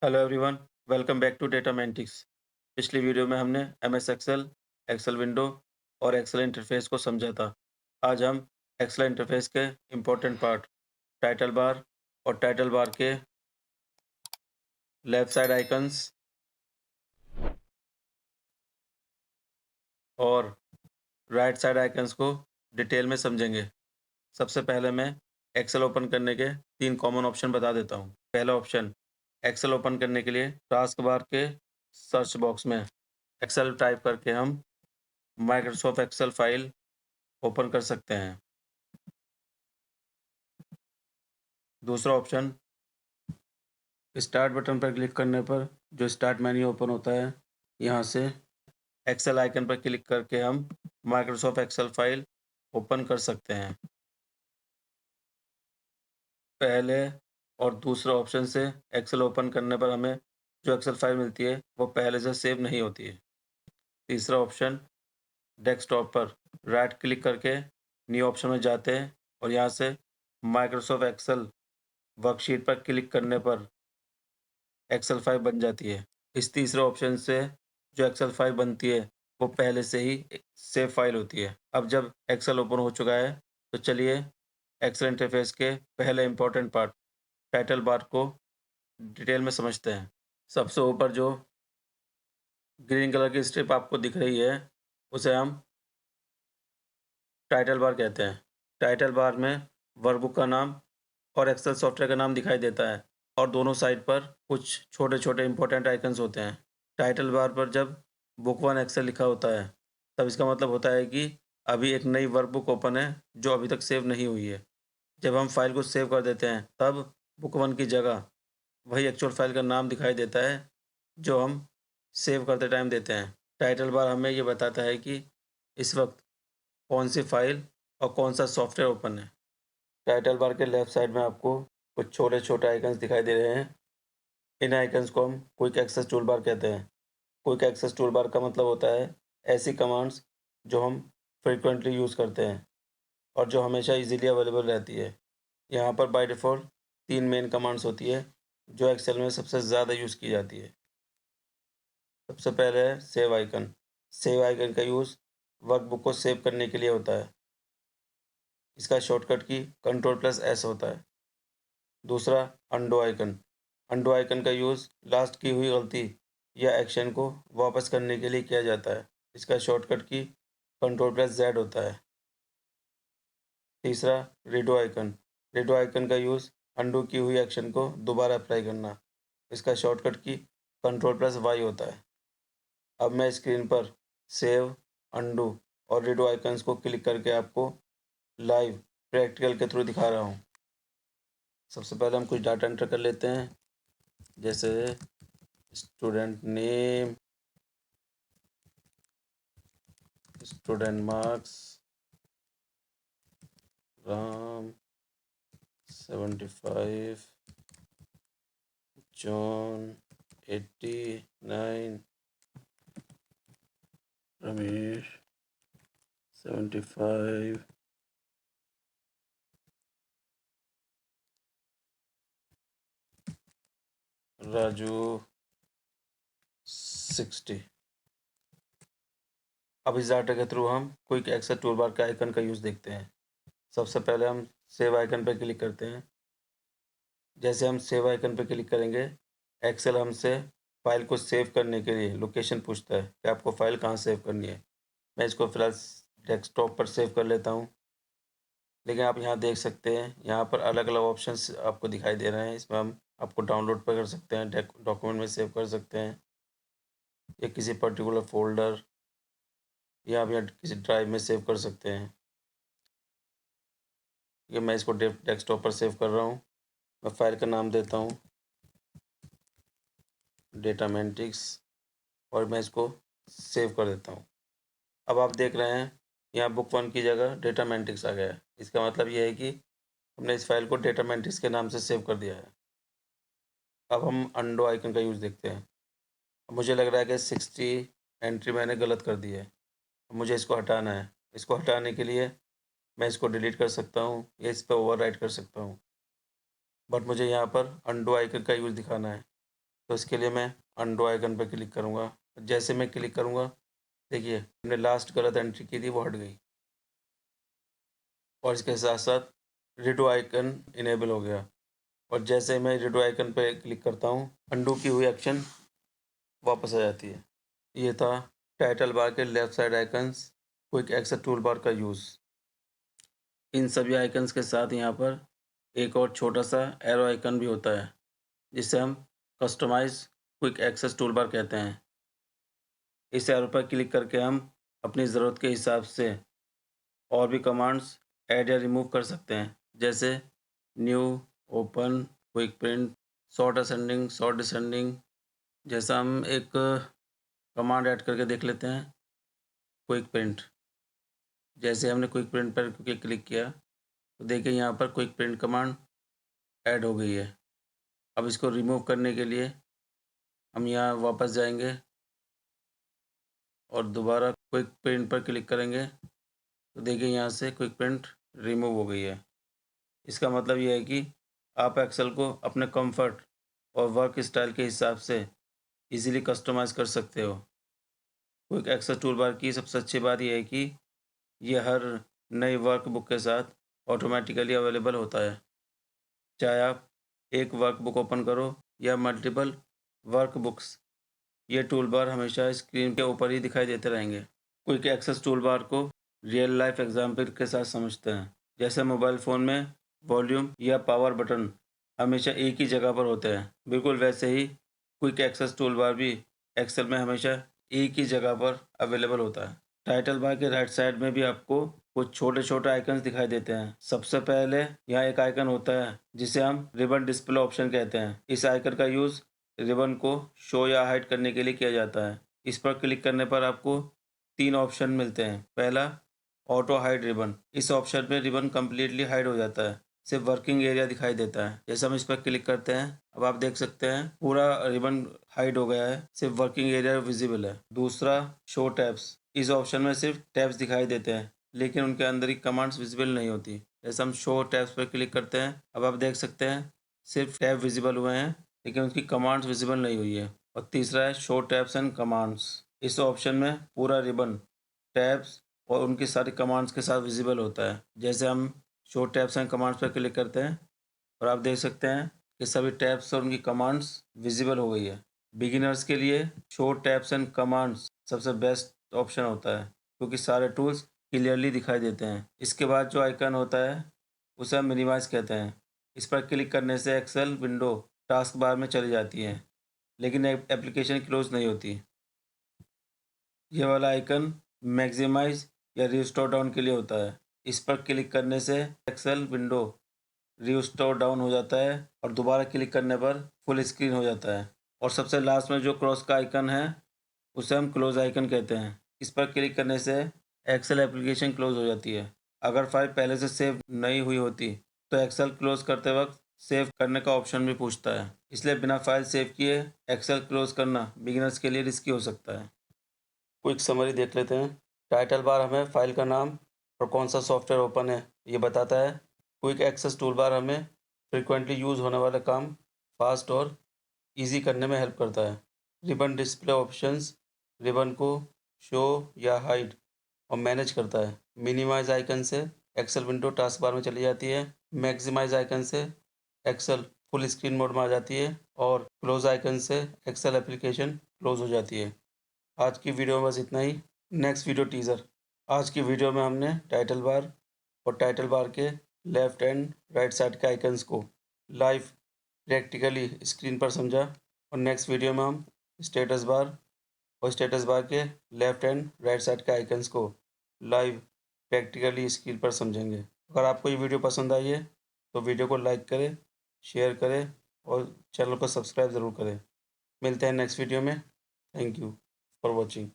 Hello everyone, welcome back to Datamentics. पिछली video में हमने एमएस एक्सेल, एक्सेल विंडो और एक्सेल इंटरफेस को समझा था। आज हम एक्सेल इंटरफेस के इम्पोर्टेंट पार्ट टाइटल बार और टाइटल बार के लेफ्ट साइड आइकन्स और राइट साइड आइकन्स को डिटेल में समझेंगे। सबसे पहले मैं एक्सेल ओपन करने के 3 कॉमन ऑप्शन बता देता हूँ। पहला ऑप्शन, एक्सेल ओपन करने के लिए टास्क बार के सर्च बॉक्स में एक्सेल टाइप करके हम माइक्रोसॉफ्ट एक्सेल फाइल ओपन कर सकते हैं। दूसरा ऑप्शन, स्टार्ट बटन पर क्लिक करने पर जो स्टार्ट मेन्यू ओपन होता है, यहाँ से एक्सेल आइकन पर क्लिक करके हम माइक्रोसॉफ्ट एक्सेल फाइल ओपन कर सकते हैं। पहले और दूसरा ऑप्शन से एक्सेल ओपन करने पर हमें जो एक्सेल फाइल मिलती है वो पहले से सेव नहीं होती है। तीसरा ऑप्शन, डेस्कटॉप पर राइट क्लिक करके न्यू ऑप्शन में जाते हैं और यहाँ से माइक्रोसॉफ्ट एक्सेल वर्कशीट पर क्लिक करने पर एक्सेल फाइल बन जाती है। इस तीसरे ऑप्शन से जो एक्सेल फाइल बनती है वो पहले से ही सेव फाइल होती है। अब जब एक्सेल ओपन हो चुका है तो चलिए एक्सेल इंटरफेस के पहले इम्पोर्टेंट पार्ट टाइटल बार को डिटेल में समझते हैं। सबसे ऊपर जो ग्रीन कलर की स्ट्रिप आपको दिख रही है उसे हम टाइटल बार कहते हैं। टाइटल बार में वर्कबुक का नाम और एक्सेल सॉफ्टवेयर का नाम दिखाई देता है और दोनों साइड पर कुछ छोटे-छोटे इम्पोर्टेंट आइकन्स होते हैं। टाइटल बार पर जब बुक वन एक्सेल लिखा होता है, तब इसका मतलब होता है कि अभी एक नई वर्कबुक ओपन है जो अभी तक सेव नहीं हुई है। जब हम फाइल को सेव कर देते हैं, तब बुक वन की जगह वही एक्चुअल फाइल का नाम दिखाई देता है जो हम सेव करते टाइम देते हैं। टाइटल बार हमें ये बताता है कि इस वक्त कौन सी फाइल और कौन सा सॉफ्टवेयर ओपन है। टाइटल बार के लेफ्ट साइड में आपको कुछ छोटे-छोटे आइकन्स दिखाई दे रहे हैं। इन आइकन्स को हम क्विक एक्सेस टूलबार कहते हैं। क्विक एक्सेस टूलबार का मतलब होता है ऐसी कमांड्स जो हम फ्रीक्वेंटली यूज़ करते हैं और जो हमेशा इजीली अवेलेबल रहती है। यहाँ पर बाय डिफ़ॉल्ट 3 मेन कमांड्स होती है जो एक्सेल में सबसे ज़्यादा यूज़ की जाती है। सबसे पहले है सेव आइकन। सेव आइकन का यूज़ वर्कबुक को सेव करने के लिए होता है। इसका शॉर्टकट की कंट्रोल+S होता है। दूसरा, अंडू आइकन। अंडू आइकन का यूज़ लास्ट की हुई गलती या एक्शन को वापस करने के लिए किया जाता है। इसका शॉर्टकट की कंट्रोल+Z होता है। तीसरा, रीडू आइकन। रीडू आइकन का यूज़ अंडू की हुई एक्शन को दोबारा अप्लाई करना। इसका शॉर्टकट की कंट्रोल+Y होता है। अब मैं स्क्रीन पर सेव, अंडू और रीडू आइकन्स को क्लिक करके आपको लाइव प्रैक्टिकल के थ्रू दिखा रहा हूँ। सबसे पहले हम कुछ डाटा एंटर कर लेते हैं, जैसे student name, student marks, Ram 75, John 89, Ramesh 75, Raju 60। अब इस डाटा के थ्रू हम क्विक एक्सेस टूलबार के आइकन का यूज़ देखते हैं। सबसे पहले हम सेव आइकन पर क्लिक करते हैं। जैसे हम सेव आइकन पर क्लिक करेंगे, एक्सेल हमसे फाइल को सेव करने के लिए लोकेशन पूछता है कि आपको फाइल कहाँ सेव करनी है। मैं इसको फ़िलहाल डेस्कटॉप पर सेव कर लेता हूँ। लेकिन आप यहाँ देख सकते हैं, यहाँ पर अलग-अलग ऑप्शंस आपको दिखाई दे रहे हैं। इसमें हम आपको डाउनलोड पर कर सकते हैं, डॉक्यूमेंट में सेव कर सकते हैं या किसी पर्टिकुलर फ़ोल्डर या आप यहाँ किसी ड्राइव में सेव कर सकते हैं। ये मैं इसको डेस्कटॉप पर सेव कर रहा हूँ। मैं फ़ाइल का नाम देता हूँ डेटामेंटिक्स और मैं इसको सेव कर देता हूँ। अब आप देख रहे हैं, यहाँ बुक वन की जगह डेटामेंटिक्स आ गया है। इसका मतलब ये है कि हमने इस फाइल को डेटामेंटिक्स के नाम से सेव कर दिया है। अब हम अंडू आइकन का यूज़ देखते हैं। अब मुझे लग रहा है कि 60 एंट्री मैंने गलत कर दी है। अब मुझे इसको हटाना है। इसको हटाने के लिए मैं इसको डिलीट कर सकता हूँ या इस पे ओवरराइट कर सकता हूँ। बट मुझे यहाँ पर अंडू आइकन का यूज़ दिखाना है। तो इसके लिए मैं अंडू आइकन पर क्लिक करूँगा। जैसे मैं क्लिक करूँगा, देखिए हमने लास्ट गलत एंट्री की थी वो हट गई, और इसके साथ साथ रीडू आइकन इनेबल हो गया। और जैसे मैं रीडू आइकन पे क्लिक करता हूँ, अंडू की हुई एक्शन वापस आ जाती है। ये था टाइटल बार के left side icons, quick access tool bar का यूज़। इन सभी आइकन्स के साथ यहाँ पर एक और छोटा सा एरो आइकन भी होता है, जिसे हम customise quick access tool bar कहते हैं। इस एरो पर क्लिक करके हम अपनी ज़रूरत के हिसाब से और भी कमांड्स ऐड या रिमूव कर सकते हैं, जैसे new, open, quick print, short ascending, short descending. जैसा हम एक कमांड ऐड करके देख लेते हैं, क्विक प्रिंट। जैसे हमने क्विक प्रिंट पर क्लिक किया, तो देखिए यहाँ पर क्विक प्रिंट कमांड ऐड हो गई है। अब इसको रिमूव करने के लिए हम यहाँ वापस जाएंगे और दोबारा क्विक प्रिंट पर क्लिक करेंगे, तो देखिए यहाँ से क्विक प्रिंट रिमूव हो गई है। इसका मतलब ये है कि आप एक्सेल को अपने कंफर्ट और वर्क स्टाइल के हिसाब से इजीली कस्टमाइज़ कर सकते हो। क्विक एक्सेस टूलबार की सबसे अच्छी बात यह है कि ये हर नई वर्कबुक के साथ ऑटोमेटिकली अवेलेबल होता है। चाहे आप एक वर्कबुक ओपन करो या मल्टीपल वर्कबुक्स, ये टूलबार हमेशा स्क्रीन के ऊपर ही दिखाई देते रहेंगे। क्विक एक्सेस टूलबार को रियल लाइफ एग्जाम्पल के साथ समझते हैं। जैसे मोबाइल फ़ोन में वॉल्यूम या पावर बटन हमेशा एक ही जगह पर होते हैं, बिल्कुल वैसे ही क्विक एक्सेस टूलबार भी एक्सेल में हमेशा एक ही जगह पर अवेलेबल होता है। टाइटल बार के राइट साइड में भी आपको कुछ छोटे छोटे आइकन्स दिखाई देते हैं। सबसे पहले यहाँ एक आइकन होता है जिसे हम रिबन डिस्प्ले ऑप्शन कहते हैं। इस आइकन का यूज़ रिबन को शो या हाइड करने के लिए किया जाता है। इस पर क्लिक करने पर आपको 3 ऑप्शन मिलते हैं। पहला, ऑटो हाइड रिबन। इस ऑप्शन में रिबन कम्प्लीटली हाइड हो जाता है, सिर्फ वर्किंग एरिया दिखाई देता है। जैसे हम इस पर क्लिक करते हैं, अब आप देख सकते हैं पूरा रिबन हाइड हो गया है, सिर्फ वर्किंग एरिया विजिबल है। दूसरा, शो टैब्स। इस ऑप्शन में सिर्फ टैब्स दिखाई देते हैं, लेकिन उनके अंदर की कमांड्स विजिबल नहीं होती। जैसे हम शो टैब्स पर क्लिक करते हैं, अब आप देख सकते हैं सिर्फ टैब विजिबल हुए हैं, लेकिन उसकी कमांड्स विजिबल नहीं हुई है। और तीसरा है शो टैब्स एंड कमांड्स। इस ऑप्शन में पूरा रिबन टैब्स और उनकी सारी कमांड्स के साथ विजिबल होता है। जैसे हम शो टैब्स एंड कमांड्स पर क्लिक करते हैं और आप देख सकते हैं कि सभी टैब्स और उनकी कमांड्स विजिबल हो गई है। बिगिनर्स के लिए शो टैब्स एंड कमांड्स सबसे बेस्ट ऑप्शन होता है, क्योंकि सारे टूल्स क्लियरली दिखाई देते हैं। इसके बाद जो आइकन होता है उसे हम मिनिमाइज कहते हैं। इस पर क्लिक करने से एक्सेल विंडो टास्क बार में चली जाती है, लेकिन एप्लीकेशन क्लोज नहीं होती। यह वाला आइकन मैक्सिमाइज या रिस्टोर डाउन के लिए होता है। इस पर क्लिक करने से एक्सेल विंडो रिस्टोर डाउन हो जाता है और दोबारा क्लिक करने पर फुल स्क्रीन हो जाता है। और सबसे लास्ट में जो क्रॉस का आइकन है उसे हम क्लोज आइकन कहते हैं। इस पर क्लिक करने से एक्सेल एप्लीकेशन क्लोज हो जाती है। अगर फाइल पहले से सेव नहीं हुई होती तो एक्सेल क्लोज करते वक्त सेव करने का ऑप्शन भी पूछता है। इसलिए बिना फाइल सेव किए एक्सेल क्लोज करना बिगिनर्स के लिए रिस्की हो सकता है। क्विक समरी देख लेते हैं। टाइटल बार हमें फाइल का नाम और कौन सा सॉफ्टवेयर ओपन है ये बताता है। क्विक एक्सेस टूल बार हमें फ्रिक्वेंटली यूज़ होने वाले काम फास्ट और इजी करने में हेल्प करता है। रिबन डिस्प्ले ऑप्शंस रिबन को शो या हाइड और मैनेज करता है। मिनिमाइज आइकन से एक्सेल विंडो टास्क बार में चली जाती है। मैक्सिमाइज आइकन से एक्सेल फुल स्क्रीन मोड में आ जाती है और क्लोज आइकन से एक्सेल एप्लीकेशन क्लोज हो जाती है। आज की वीडियो में बस इतना ही। Next video teaser. आज की वीडियो में हमने टाइटल बार और टाइटल बार के लेफ़्ट एंड राइट साइड के आइकन्स को लाइव प्रैक्टिकली स्क्रीन पर समझा, और नेक्स्ट वीडियो में हम स्टेटस बार और स्टेटस बार के लेफ़्ट एंड राइट साइड के आइकन्स को लाइव प्रैक्टिकली स्क्रीन पर समझेंगे। अगर आपको ये वीडियो पसंद आई है तो वीडियो को लाइक करें, शेयर करें और चैनल को सब्सक्राइब ज़रूर करें। मिलते हैं नेक्स्ट वीडियो में। Thank you for watching.